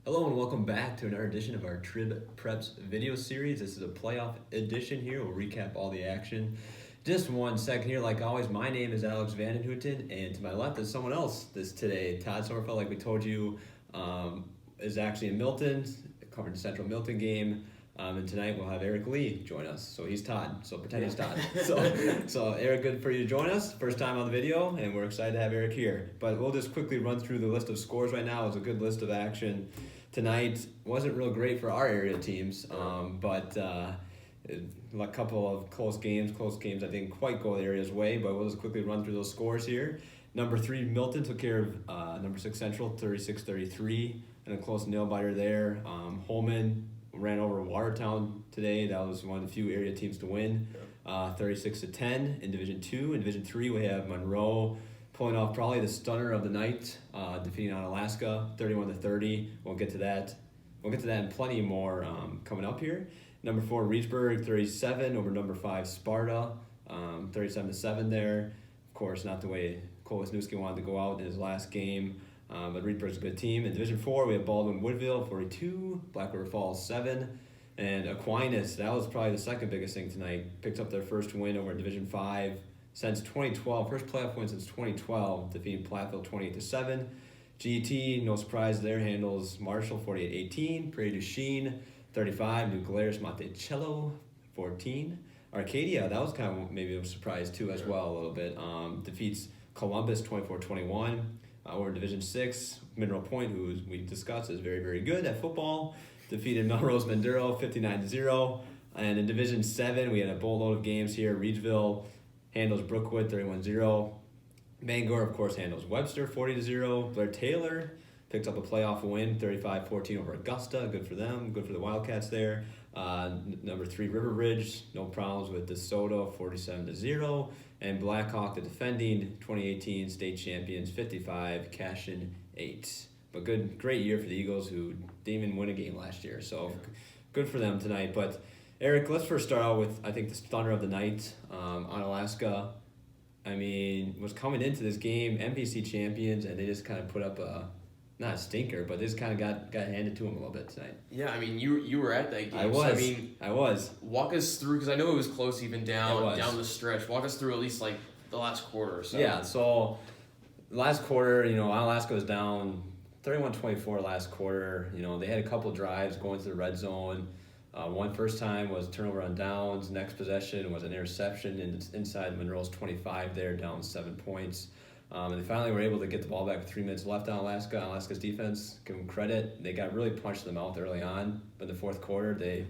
Hello and welcome back to another edition of our TribPreps video series. This is a playoff edition here. We'll recap all the action. Just 1 second here. Like always, my name is Alex VandenHouten, and to my left is someone else today. Todd Sommerfeld, like we told you, is actually in Milton, covered the Central Milton game. And tonight we'll have Eric Lee join us. So he's Todd, so pretend he's Todd. So Eric, good for you to join us. First time on the video, and we're excited to have Eric here. But we'll just quickly run through the list of scores right now. It's a good list of action. Tonight wasn't real great for our area teams, but a couple of close games I didn't quite go the area's way, but we'll just quickly run through those scores here. Number 3, Milton took care of number 6 Central, 36-33, and a close nail-biter there. Holman ran over Watertown today. That was one of the few area teams to win, 36-10 in Division 2. In Division 3, we have Monroe pulling off probably the stunner of the night, defeating Alaska 31-30. We'll get to that. We'll get to that and plenty more coming up here. Number 4, Reedsburg 37 over number 5 Sparta, 37-7 there. Of course, not the way Cole Wisniewski wanted to go out in his last game. But Reedburg's a good team. In Division 4, we have Baldwin Woodville 42, Black River Falls 7, and Aquinas. That was probably the second biggest thing tonight. Picked up their first win over Division 5 since 2012. First playoff win since 2012, defeating Platteville 28-7. GT, no surprise there, handles Marshall 48-18. Prairie du Chien 35. New Glarus Monticello 14. Arcadia, that was kind of maybe a surprise too as well a little bit. Defeats Columbus 24-21. Over Division 6, Mineral Point, who we discussed is very, very good at football, defeated Melrose Maduro 59-0. And in Division 7, we had a boatload of games here. Reedville handles Brookwood 31-0. Bangor, of course, handles Webster 40-0. Blair Taylor picks up a playoff win 35-14 over Augusta. Good for them. Good for the Wildcats there. Number 3, River Ridge, no problems with DeSoto 47-0. And Blackhawk, the defending 2018 state champions, 55, cashing 8. But great year for the Eagles, who didn't even win a game last year. So good for them tonight. But Eric, let's first start out with, I think, the stunner of the night on Alaska. I mean, was coming into this game, NPC champions, and they just kind of put up not a stinker, but this kind of got handed to him a little bit tonight. Yeah, I mean, you were at that game. I was. So, I was. Walk us through, because I know it was close even down the stretch. Walk us through at least like the last quarter or so. Yeah, so last quarter, Alaska was down 31-24 last quarter. They had a couple drives going to the red zone. One first time was turnover on downs. Next possession was an interception inside Monroe's 25 there, down 7 points. And they finally were able to get the ball back with 3 minutes left on Alaska. Alaska's defense, give them credit. They got really punched in the mouth early on. But in the fourth quarter, they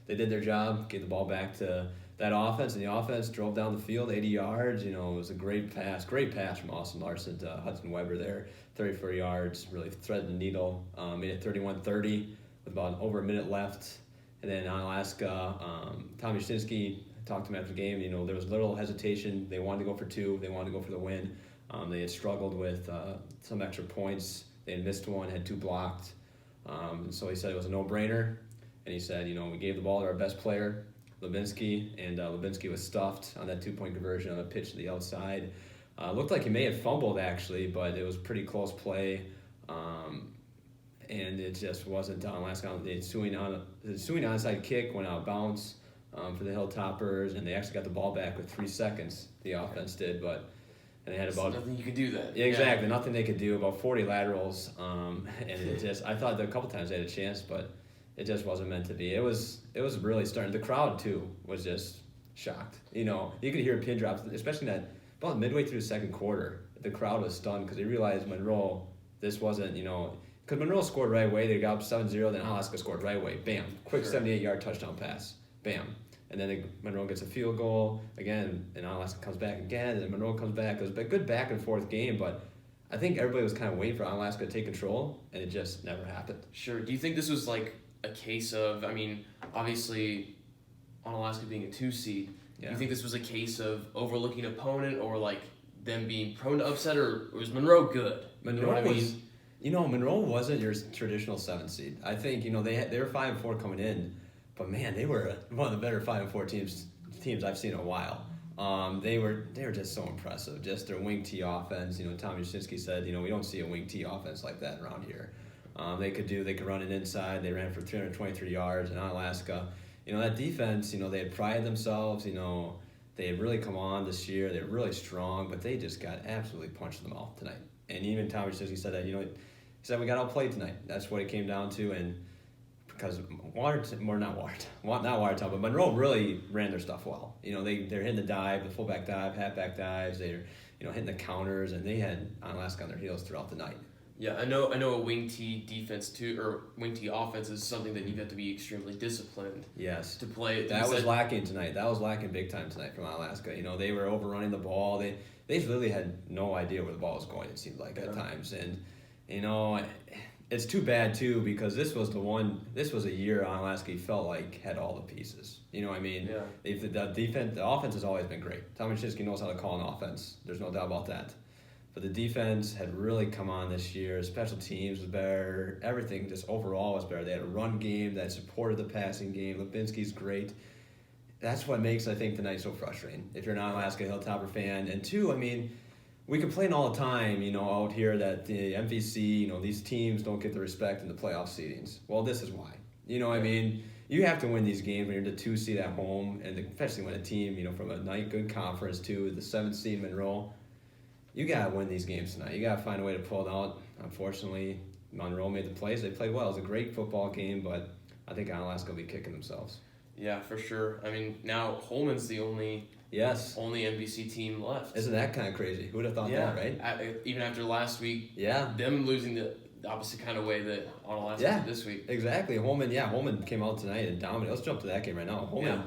did their job, gave the ball back to that offense. And the offense drove down the field 80 yards. It was a great pass from Austin Larson to Hudson Weber there. 34 yards, really threaded the needle. Made it 31-30 with about over a minute left. And then on Alaska, Tommy Shinsky talked to him after the game. There was little hesitation. They wanted to go for 2. They wanted to go for the win. They had struggled with some extra points. They had missed one, had 2 blocked. And so he said it was a no-brainer. And he said, we gave the ball to our best player, Lubinsky, and Lubinsky was stuffed on that 2-point conversion on a pitch to the outside. Looked like he may have fumbled, actually, but it was pretty close play. And it just wasn't on Alaska. The ensuing onside kick went out of bounds for the Hilltoppers, and they actually got the ball back with 3 seconds, the offense did, and they had about nothing you could do that. Yeah, exactly. Nothing they could do. About 40 laterals, and it just. I thought that a couple times they had a chance, but it just wasn't meant to be. It was really starting. The crowd too was just shocked. You could hear pin drops, especially about midway through the second quarter. The crowd was stunned because they realized Monroe. This wasn't because Monroe scored right away. They got up 7-0. Then Alaska scored right away. Bam! Quick 78-yard touchdown pass. Bam! And then Monroe gets a field goal again, and Alaska comes back again, and then Monroe comes back. It was a good back and forth game, but I think everybody was kind of waiting for Alaska to take control, and it just never happened. Sure. Do you think this was like a case of, obviously, on Alaska being a 2 seed, do you think this was a case of overlooking an opponent or like them being prone to upset, or was Monroe good? Monroe Monroe wasn't your traditional 7 seed. I think they were 5-4 coming in. But man, they were one of the better 5-4 teams I've seen in a while. They were just so impressive. Just their wing T offense. Tommy Jasinski said, we don't see a wing T offense like that around here. They could run it inside. They ran for 323 yards. And Alaska, that defense, they had prided themselves. They had really come on this year. They're really strong, but they just got absolutely punched in the mouth tonight. And even Tommy Shinsky said that. He said we got outplayed tonight. That's what it came down to. And because not Watertown, but Monroe really ran their stuff well. They're hitting the dive, the fullback dive, halfback dives. They're hitting the counters, and they had Alaska on their heels throughout the night. Yeah, I know a wing T defense too, or wing T offense is something that you have to be extremely disciplined. Yes. To play. That was lacking tonight. That was lacking big time tonight from Alaska. They were overrunning the ball. They literally had no idea where the ball was going. It seemed like at times, and it's too bad too because this was a year Alaska felt like had all the pieces. Yeah. The offense has always been great. Tommy Shinsky knows how to call an offense. There's no doubt about that. But the defense had really come on this year. Special teams was better. Everything just overall was better. They had a run game that supported the passing game. Lipinski's great. That's what makes, I think, tonight so frustrating. If you're not an Alaska Hilltopper fan. And two, we complain all the time, out here that the MVC, these teams don't get the respect in the playoff seedings. Well, this is why. You have to win these games when you're the 2 seed at home, and especially when a team, from a good conference to the 7th seed Monroe. You got to win these games tonight. You got to find a way to pull it out. Unfortunately, Monroe made the plays. They played well. It was a great football game, but I think Alaska will be kicking themselves. Yeah, for sure. Now Holman's the only NBC team left. Isn't that kind of crazy? Who would have thought that, right? Even after last week, them losing the opposite kind of way that on Alaska did this week. Exactly. Holman came out tonight and dominated. Let's jump to that game right now. Holman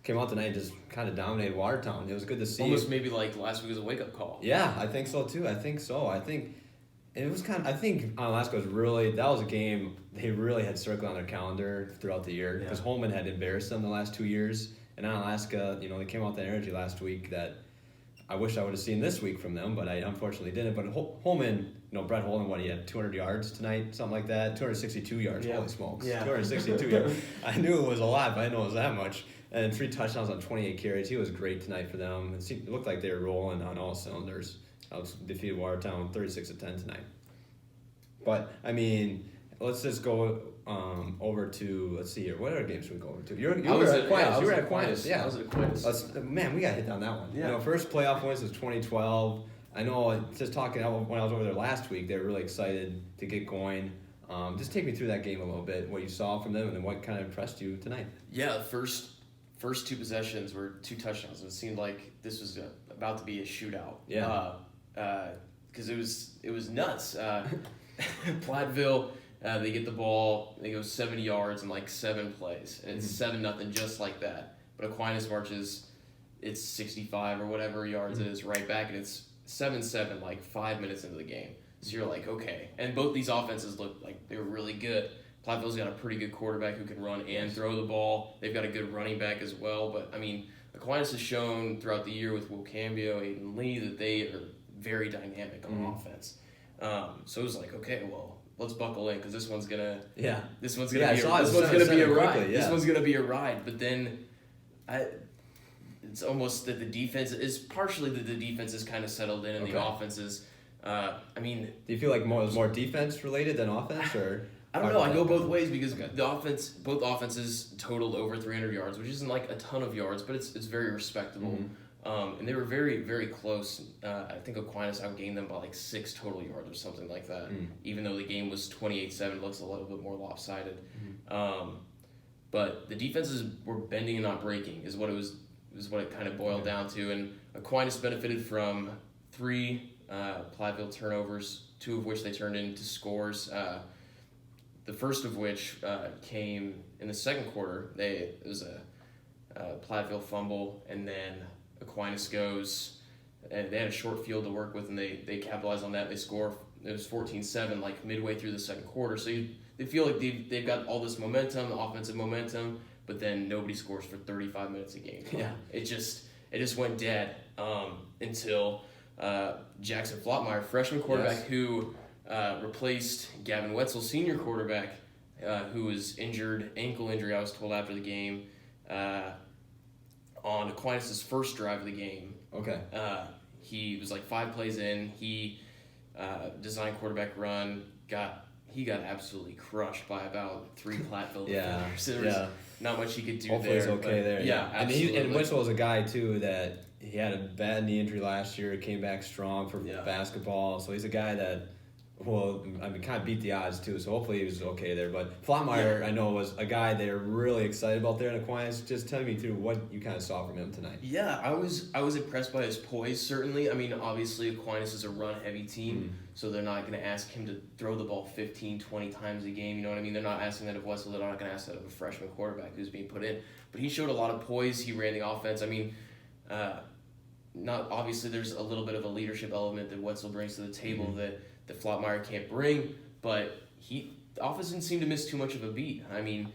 came out tonight and just kind of dominated Watertown. It was good to see. Almost maybe like last week was a wake-up call. Yeah, I think so too. I think it was I think Alaska that was a game they really had circled on their calendar throughout the year because Holman had embarrassed them the last 2 years. And Alaska, they came out with that energy last week that I wish I would have seen this week from them, but I unfortunately didn't. But Holman, Brett Holman, he had 200 yards tonight, something like that, 262 yards. Holy smokes, 262 yards. I knew it was a lot, but I didn't know it was that much. And 3 touchdowns on 28 carries. He was great tonight for them. It looked like they were rolling on all cylinders. I was defeated Watertown 36-10 tonight. But let's just go over to, let's see here. What other games should we go over to? You were at Aquinas. You were at Aquinas. Yeah, I was at Aquinas. Man, we got hit on that one. Yeah. First playoff wins was 2012. I know, just talking when I was over there last week, they were really excited to get going. Just take me through that game a little bit, what you saw from them, and then what kind of impressed you tonight. Yeah, first 2 possessions were 2 touchdowns. It seemed like this was about to be a shootout. Yeah. Because it was nuts. Platteville, they get the ball, they go 70 yards in like 7 plays, and it's 7-0 just like that. But Aquinas marches, it's 65 or whatever yards it is right back, and it's 7-7 like 5 minutes into the game. So you're like, okay. And both these offenses look like they were really good. Platteville's got a pretty good quarterback who can run and throw the ball. They've got a good running back as well. But, Aquinas has shown throughout the year with Will Cambio, Aiden Lee, that they are very dynamic on offense. So it was like, okay, well, let's buckle in because this one's gonna be a ride. This one's gonna be a ride. But then, it's almost that the defense is partially that the defense is kind of settled in, and the offense is. Do you feel like it was more defense related than offense, or? I don't know. I go both ways because both offenses totaled over 300 yards, which isn't like a ton of yards, but it's very respectable. And they were very, very close. I think Aquinas outgained them by like 6 total yards or something like that. Even though the game was 28-7, looks a little bit more lopsided. But the defenses were bending and not breaking is what it kind of boiled down to. And Aquinas benefited from 3 Platteville turnovers, 2 of which they turned into scores. The first of which came in the second quarter. It was a Platteville fumble, and then Aquinas goes, and they had a short field to work with, and they capitalized on that. They score. It was 14-7, like midway through the second quarter. So they feel like they've got all this momentum, the offensive momentum, but then nobody scores for 35 minutes a game. Yeah, it just went dead until Jackson Flottmeyer, freshman quarterback, who replaced Gavin Wetzel, senior quarterback, who was injured, ankle injury, I was told after the game, on Aquinas' first drive of the game. Okay. He was like 5 plays in. He designed quarterback run, he got absolutely crushed by about 3 Platteville Yeah, defenders. There was not much he could do hopefully there. Hopefully he's okay there. Yeah, absolutely. And Whistle was a guy, too, that he had a bad knee injury last year, came back strong for basketball. So he's a guy that, kind of beat the odds, too. So hopefully he was okay there. But Flatmeyer, I know, was a guy they're really excited about there in Aquinas. Just tell me, through what you kind of saw from him tonight. Yeah, I was impressed by his poise, certainly. I mean, obviously, Aquinas is a run-heavy team, so they're not going to ask him to throw the ball 15, 20 times a game. You know what I mean? They're not asking that of Wessel. They're not going to ask that of a freshman quarterback who's being put in. But he showed a lot of poise. He ran the offense. I mean, not obviously there's a little bit of a leadership element that Wetzel brings to the table that Flatmeyer can't bring, but the offense didn't seem to miss too much of a beat. I mean,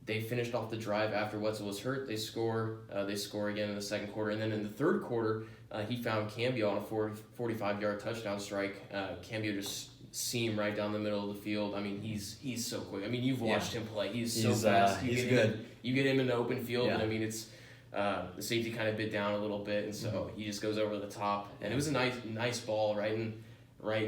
they finished off the drive after Wetzel was hurt. They score again in the second quarter, and then in the third quarter, he found Cambio on a 45-yard touchdown strike. Cambio just seamed right down the middle of the field. I mean, he's so quick. I mean, you've watched him play. He's so fast. He's good. You get him in the open field, and I mean, it's the safety kind of bit down a little bit, and so he just goes over the top. And it was a nice ball right in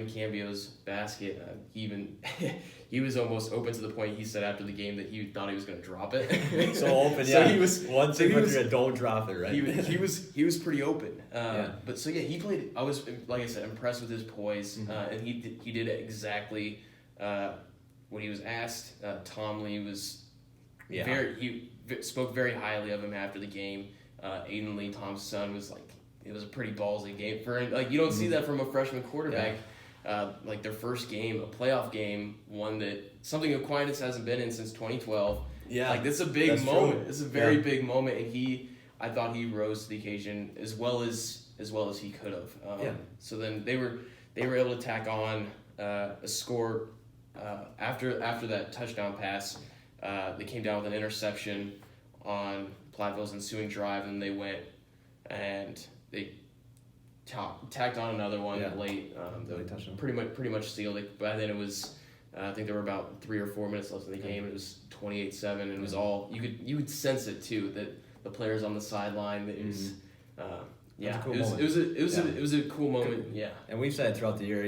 Cambio's basket. He was almost open to the point he said after the game that he thought he was going to drop it. So open, so he was one thing with don't drop it, right? He was pretty open. But so he played. I was, like I said, impressed with his poise, and he did exactly what he was asked. Tom Lee was he spoke very highly of him after the game. Aiden Lee, Tom's son, was like, it was a pretty ballsy game for him. Like, you don't see that from a freshman quarterback. Like their first game, a playoff game, one that something Aquinas hasn't been in since 2012. Yeah, like this is a big moment. True. It's a very big moment, and I thought he rose to the occasion as well as he could have. So then they were able to tack on a score after that touchdown pass. They came down with an interception on Platteville's ensuing drive, and they went and they tacked on another one late. Pretty much sealed it. By then it was, I think there were about 3 or 4 minutes left in the game. It was 28-7, and it was all you would sense it too, that the players on the sideline. It was, it was a cool moment. Yeah. And we've said throughout the year,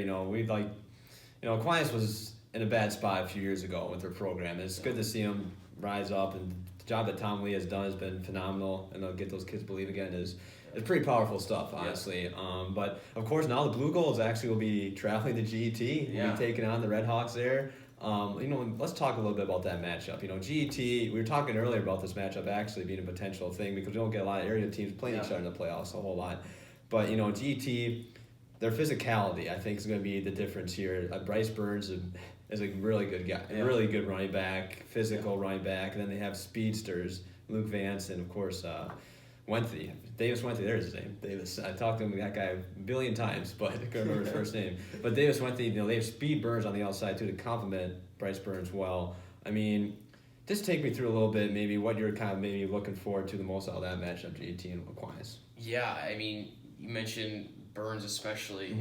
Aquinas was in a bad spot a few years ago with their program. It's good to see them rise up, and the job that Tom Lee has done has been phenomenal, and they'll get those kids to believe again is pretty powerful stuff, honestly. But of course now the Blue Goals actually will be traveling to GET. We'll be taking on the Red Hawks there. Let's talk a little bit about that matchup. GET, we were talking earlier about this matchup actually being a potential thing because we don't get a lot of area teams playing each other in the playoffs a whole lot. But GET, their physicality I think is going to be the difference here. Bryce Burns is a really good guy, a really good running back, physical running back, and then they have speedsters, Luke Vance and of course Wenthy. Davis Wenthy, there's his name. Davis. I talked to that guy a billion times, but I can't remember his first name. But Davis Wenthy, they have Speed Burns on the outside too to complement Bryce Burns well. I mean, just take me through a little bit, maybe what you're kind of maybe looking forward to the most out of that matchup, GET and Aquinas. Yeah, I mean, you mentioned Burns especially,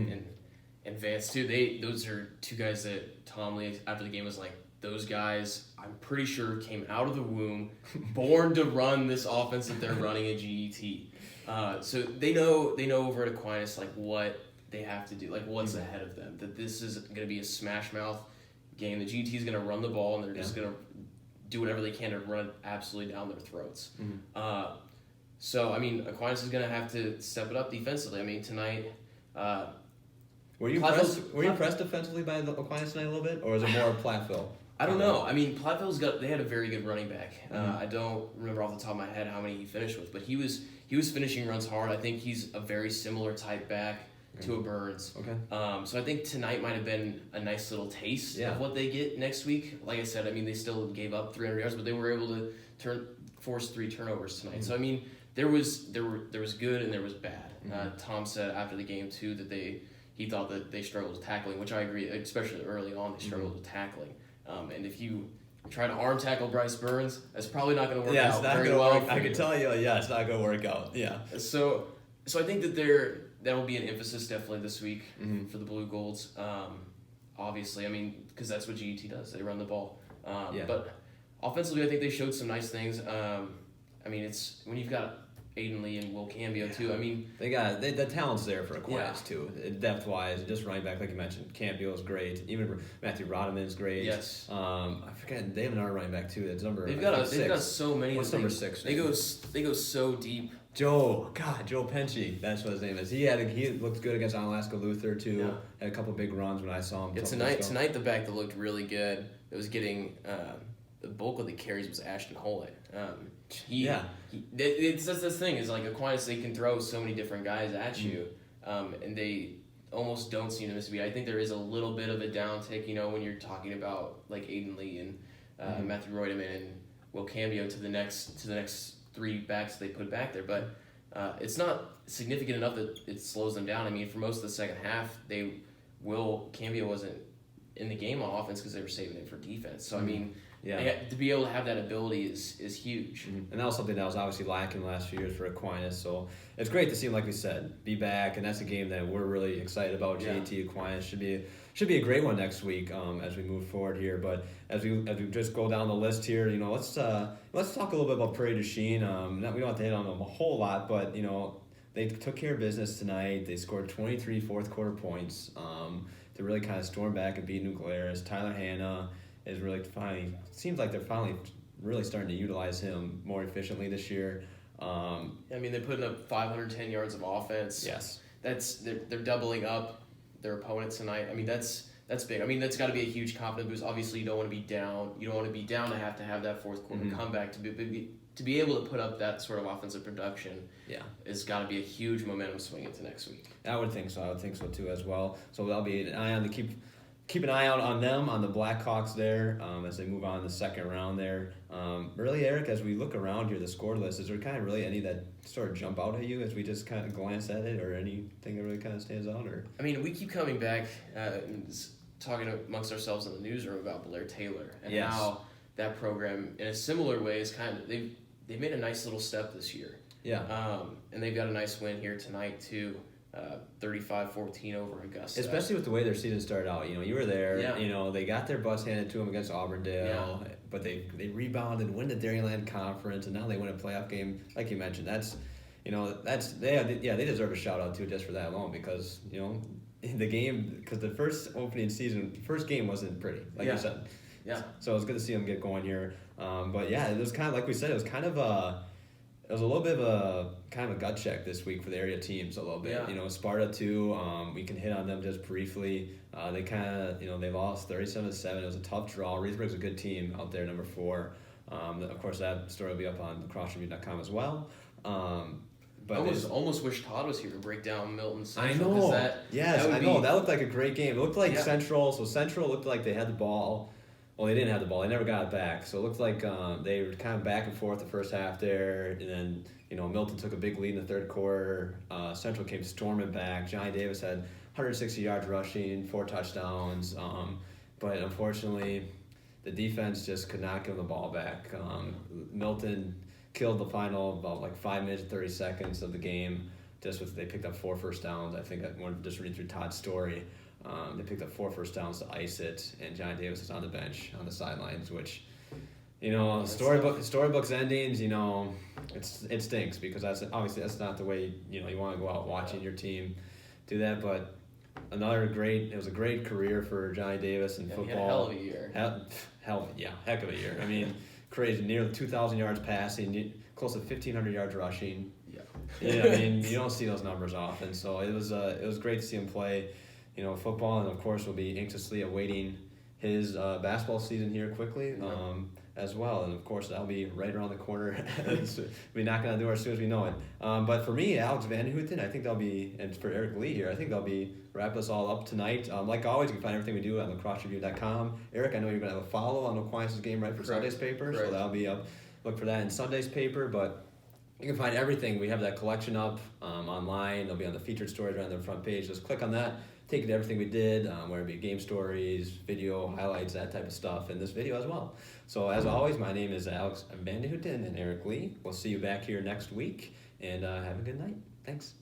and Vance too. Those are two guys that Tom Lee after the game was like, those guys, I'm pretty sure, came out of the womb, born to run this offense that they're running at GET. So they know over at Aquinas like what they have to do, like what's ahead of them. That this is going to be a smash mouth game. The GET is going to run the ball, and they're just going to do whatever they can to run it absolutely down their throats. So I mean, Aquinas is going to have to step it up defensively. I mean, tonight. Were you impressed defensively by Aquinas tonight a little bit, or is it more Platteville? I don't know. I mean, they had a very good running back. I don't remember off the top of my head how many he finished with, but he was finishing runs hard. I think he's a very similar type back to a Burns. Okay. So I think tonight might have been a nice little taste of what they get next week. Like I said, I mean, they still gave up 300 yards, but they were able to force 3 turnovers tonight. So I mean, there was good and there was bad. Tom said after the game too that he thought that they struggled with tackling, which I agree, especially early on they struggled with tackling. And if you try to arm tackle Bryce Burns, that's probably not going to work out very well. I can tell you, it's not going to work out. Yeah. So I think that that will be an emphasis definitely this week for the Blue Golds. Obviously, I mean, because that's what GET does. They run the ball. But offensively, I think they showed some nice things. I mean, it's when you've got Aiden Lee and Will Cambio too. I mean, the talent's there for Aquinas too, depth wise. Just running back, like you mentioned, Cambio is great. Even Matthew Rodman is great. Yes. I forget they have another running back too. That's number. They've got so many. What's number 6? They go so deep. Joe Penci, that's what his name is. He looked good against Alaska Luther too. Yeah. Had a couple big runs when I saw him. Yeah, tonight the back that looked really good. It was getting the bulk of the carries was Ashton Holley. It's just this thing is like Aquinas. They can throw so many different guys at you, and they almost don't seem to miss a beat. I think there is a little bit of a downtick, when you're talking about like Aiden Lee and Matthew Reutemann and Will Cambio to the next 3 backs they put back there, but it's not significant enough that it slows them down. I mean, for most of the second half, Cambio wasn't in the game on offense because they were saving it for defense. So I mean, to be able to have that ability is huge. And that was something that was obviously lacking the last few years for Aquinas. So it's great to see him, like we said, be back, and that's a game that we're really excited about. JT Aquinas should be a great one next week as we move forward here. But as we just go down the list here, let's talk a little bit about Prairie du Chien. We don't have to hit on them a whole lot, but they took care of business tonight. They scored 23 fourth quarter points to really kind of storm back and beat New Glarus. Tyler Hanna is really seems like they're finally really starting to utilize him more efficiently this year. I mean, they're putting up 510 yards of offense. Yes, they're doubling up their opponents tonight. I mean, that's big. I mean, that's got to be a huge confidence boost. Obviously, you don't want to be down. You don't want to be down to have that fourth quarter comeback to be able to put up that sort of offensive production. Yeah, it's got to be a huge momentum swing into next week. I would think so too as well. So that'll be an eye on to keep an eye out on them, on the Blackhawks there, as they move on to the second round there. Really, Eric, as we look around here, the score list, is there kind of really any that sort of jump out at you as we just kind of glance at it, or anything that really kind of stands out? Or I mean, we keep coming back talking amongst ourselves in the newsroom about Blair Taylor and how that program, in a similar way, is kind of they've made a nice little step this year. Yeah. And they've got a nice win here tonight too. 35-14 over Augusta. Especially with the way their season started out. You were there. Yeah. They got their butts handed to them against Auburndale, but they rebounded, win the Dairyland Conference, and now they win a playoff game. Like you mentioned, they deserve a shout out too just for that alone, because in the game, because the first game wasn't pretty, like you said. Yeah. So it was good to see them get going here. But yeah, it was kind of like we said. It was a little bit of a kind of a gut check this week for the area teams a little bit. Yeah. Sparta too. We can hit on them just briefly. They kind of they lost 37-7. It was a tough draw. Reedsburg's a good team out there, number 4. Of course, that story will be up on lacrossereview.com as well. But almost wish Todd was here to break down Milton I Central. know. That looked like a great game. It looked like Central. So Central looked like they had the ball. Well, they didn't have the ball. They never got it back. So it looked like they were kind of back and forth the first half there. And then, Milton took a big lead in the third quarter. Central came storming back. Johnny Davis had 160 yards rushing, 4 touchdowns. But unfortunately, the defense just could not give them the ball back. Milton killed the final about 5 minutes and 30 seconds of the game. They picked up 4 first downs. I think I wanted to just read through Todd's story. They picked up 4 first downs to ice it, and Johnny Davis is on the bench on the sidelines, which, storybook's endings, it stinks, because that's not the way you want to go out watching your team do that. But it was a great career for Johnny Davis in football. He had a hell of a year. Heck of a year. I mean, crazy, nearly 2,000 yards passing, close to 1,500 yards rushing. Yeah, I mean, you don't see those numbers often, so it was great to see him play. Football, and of course we'll be anxiously awaiting his basketball season here quickly as well. And of course that'll be right around the corner. We'll be knocking on the door as soon as we know it. But for me, Alex VandenHouten, I think they'll be, and for Eric Lee here, I think they'll be wrap us all up tonight. Like always, you can find everything we do at lacrossereview.com. Eric, I know you're going to have a follow on Aquinas' game right for Sunday's paper, so that'll be up. Look for that in Sunday's paper, but you can find everything. We have that collection up online. They'll be on the featured stories right on the front page. Just click on that. Take it to everything we did, whether it be game stories, video, highlights, that type of stuff, and this video as well. So as always, my name is Alex VandenHouten and Eric Lee. We'll see you back here next week, and have a good night. Thanks.